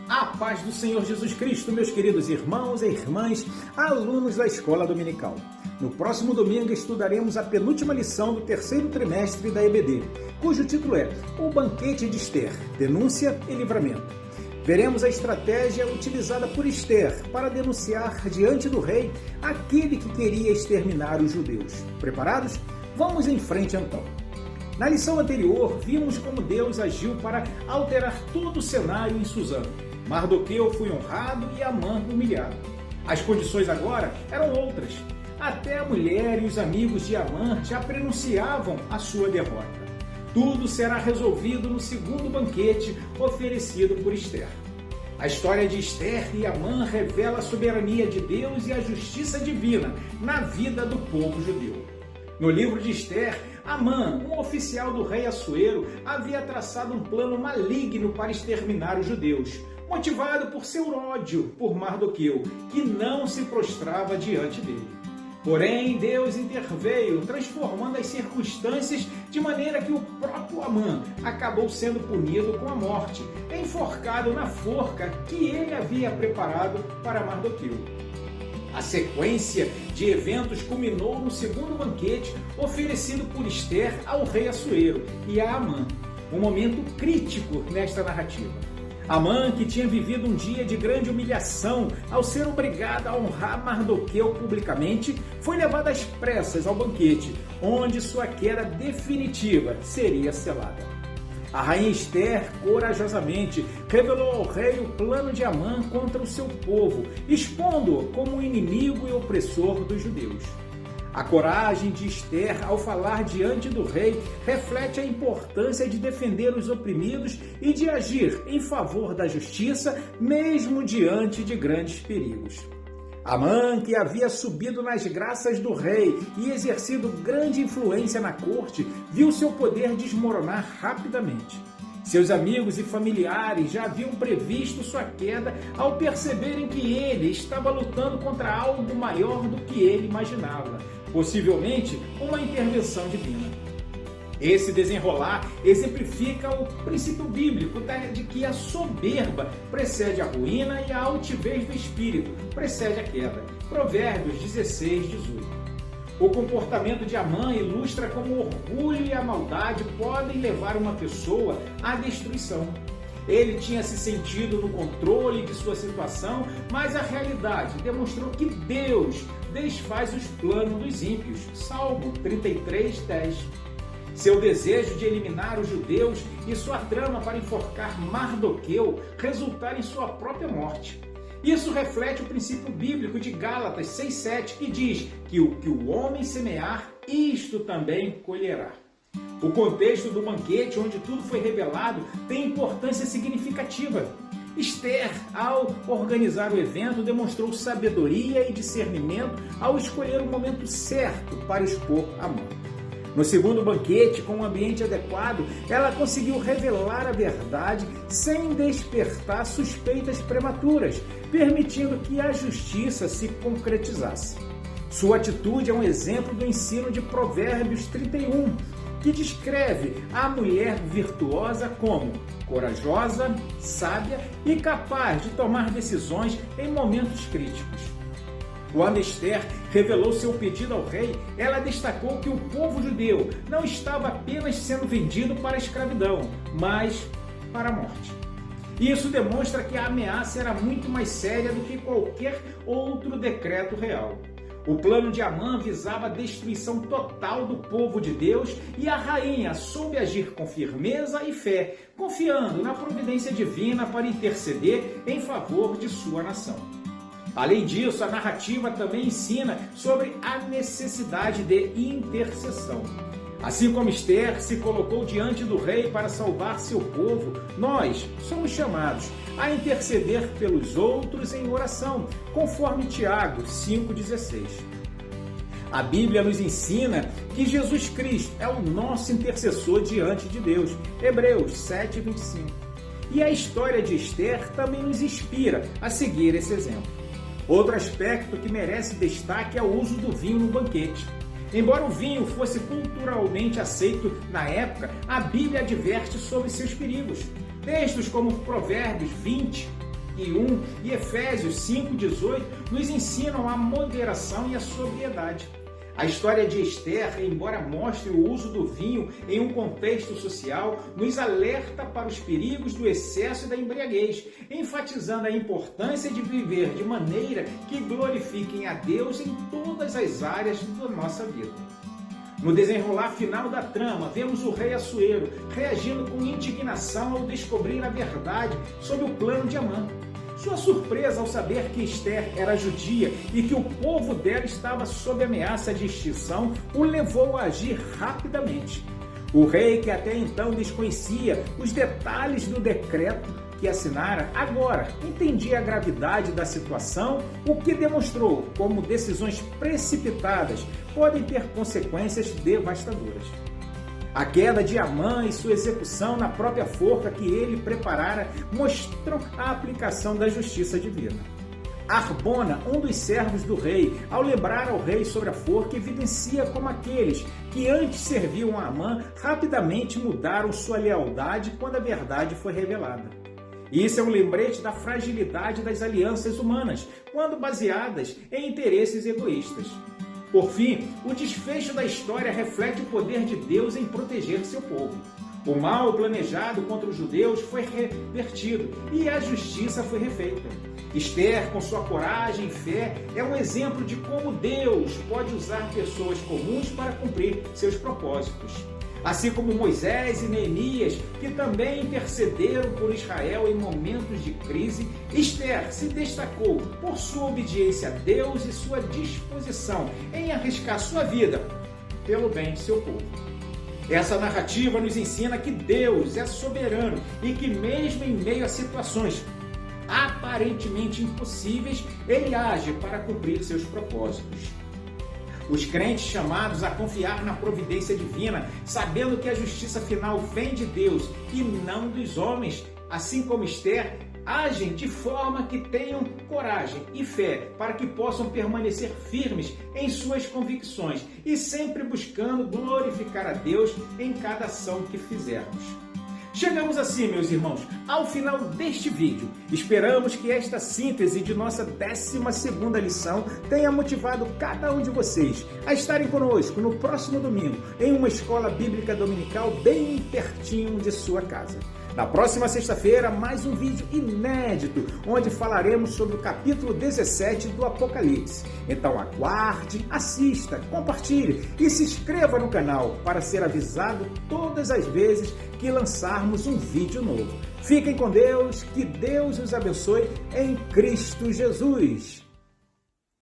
A paz do Senhor Jesus Cristo, meus queridos irmãos e irmãs, alunos da Escola Dominical. No próximo domingo estudaremos a penúltima lição do terceiro trimestre da EBD, cujo título é O Banquete de Esther, Denúncia e Livramento. Veremos a estratégia utilizada por Esther para denunciar diante do rei aquele que queria exterminar os judeus. Preparados? Vamos em frente então. Na lição anterior, vimos como Deus agiu para alterar todo o cenário em Susã. Mardoqueu foi honrado e Amã humilhado. As condições agora eram outras. Até a mulher e os amigos de Amã já prenunciavam a sua derrota. Tudo será resolvido no segundo banquete oferecido por Esther. A história de Esther e Amã revela a soberania de Deus e a justiça divina na vida do povo judeu. No livro de Esther, Amã, um oficial do rei Assuero, havia traçado um plano maligno para exterminar os judeus, motivado por seu ódio por Mardoqueu, que não se prostrava diante dele. Porém, Deus interveio, transformando as circunstâncias de maneira que o próprio Amã acabou sendo punido com a morte, enforcado na forca que ele havia preparado para Mardoqueu. A sequência de eventos culminou no segundo banquete oferecido por Esther ao rei Assuero e a Amã, um momento crítico nesta narrativa. Amã, que tinha vivido um dia de grande humilhação ao ser obrigado a honrar Mardoqueu publicamente, foi levado às pressas ao banquete, onde sua queda definitiva seria selada. A rainha Esther, corajosamente, revelou ao rei o plano de Amã contra o seu povo, expondo-o como um inimigo e opressor dos judeus. A coragem de Esther ao falar diante do rei reflete a importância de defender os oprimidos e de agir em favor da justiça, mesmo diante de grandes perigos. Amã, que havia subido nas graças do rei e exercido grande influência na corte, viu seu poder desmoronar rapidamente. Seus amigos e familiares já haviam previsto sua queda ao perceberem que ele estava lutando contra algo maior do que ele imaginava, possivelmente uma intervenção divina. Esse desenrolar exemplifica o princípio bíblico de que a soberba precede a ruína e a altivez do espírito precede a queda. Provérbios 16, 18. O comportamento de Amã ilustra como o orgulho e a maldade podem levar uma pessoa à destruição. Ele tinha se sentido no controle de sua situação, mas a realidade demonstrou que Deus desfaz os planos dos ímpios. Salmo 33, 10. Seu desejo de eliminar os judeus e sua trama para enforcar Mardoqueu resultaram em sua própria morte. Isso reflete o princípio bíblico de Gálatas 6,7, que diz que o que o homem semear, isto também colherá. O contexto do banquete, onde tudo foi revelado, tem importância significativa. Esther, ao organizar o evento, demonstrou sabedoria e discernimento ao escolher o momento certo para expor Amã. No segundo banquete, com um ambiente adequado, ela conseguiu revelar a verdade sem despertar suspeitas prematuras, permitindo que a justiça se concretizasse. Sua atitude é um exemplo do ensino de Provérbios 31, que descreve a mulher virtuosa como corajosa, sábia e capaz de tomar decisões em momentos críticos. Quando Esther revelou seu pedido ao rei, ela destacou que o povo judeu não estava apenas sendo vendido para a escravidão, mas para a morte. Isso demonstra que a ameaça era muito mais séria do que qualquer outro decreto real. O plano de Amã visava a destruição total do povo de Deus e a rainha soube agir com firmeza e fé, confiando na providência divina para interceder em favor de sua nação. Além disso, a narrativa também ensina sobre a necessidade de intercessão. Assim como Esther se colocou diante do rei para salvar seu povo, nós somos chamados a interceder pelos outros em oração, conforme Tiago 5,16. A Bíblia nos ensina que Jesus Cristo é o nosso intercessor diante de Deus, Hebreus 7,25. E a história de Esther também nos inspira a seguir esse exemplo. Outro aspecto que merece destaque é o uso do vinho no banquete. Embora o vinho fosse culturalmente aceito na época, a Bíblia adverte sobre seus perigos. Textos como Provérbios 20, e 1 e Efésios 5:18 nos ensinam a moderação e a sobriedade. A história de Esther, embora mostre o uso do vinho em um contexto social, nos alerta para os perigos do excesso e da embriaguez, enfatizando a importância de viver de maneira que glorifiquem a Deus em todas as áreas da nossa vida. No desenrolar final da trama, vemos o rei Assuero reagindo com indignação ao descobrir a verdade sobre o plano de Amã. Sua surpresa ao saber que Esther era judia e que o povo dela estava sob ameaça de extinção o levou a agir rapidamente. O rei, que até então desconhecia os detalhes do decreto que assinara, agora entendia a gravidade da situação, o que demonstrou como decisões precipitadas podem ter consequências devastadoras. A queda de Amã e sua execução na própria forca que ele preparara mostram a aplicação da justiça divina. Arbona, um dos servos do rei, ao lembrar ao rei sobre a forca, evidencia como aqueles que antes serviam a Amã rapidamente mudaram sua lealdade quando a verdade foi revelada. Isso é um lembrete da fragilidade das alianças humanas, quando baseadas em interesses egoístas. Por fim, o desfecho da história reflete o poder de Deus em proteger seu povo. O mal planejado contra os judeus foi revertido e a justiça foi refeita. Esther, com sua coragem e fé, é um exemplo de como Deus pode usar pessoas comuns para cumprir seus propósitos. Assim como Moisés e Neemias, que também intercederam por Israel em momentos de crise, Esther se destacou por sua obediência a Deus e sua disposição em arriscar sua vida pelo bem de seu povo. Essa narrativa nos ensina que Deus é soberano e que mesmo em meio a situações aparentemente impossíveis, Ele age para cumprir seus propósitos. Os crentes chamados a confiar na providência divina, sabendo que a justiça final vem de Deus e não dos homens, assim como Esther, agem de forma que tenham coragem e fé para que possam permanecer firmes em suas convicções e sempre buscando glorificar a Deus em cada ação que fizermos. Chegamos assim, meus irmãos, ao final deste vídeo. Esperamos que esta síntese de nossa 12ª lição tenha motivado cada um de vocês a estarem conosco no próximo domingo em uma escola bíblica dominical bem pertinho de sua casa. Na próxima sexta-feira, mais um vídeo inédito, onde falaremos sobre o capítulo 17 do Apocalipse. Então aguarde, assista, compartilhe e se inscreva no canal para ser avisado todas as vezes que lançarmos um vídeo novo. Fiquem com Deus, que Deus os abençoe em Cristo Jesus.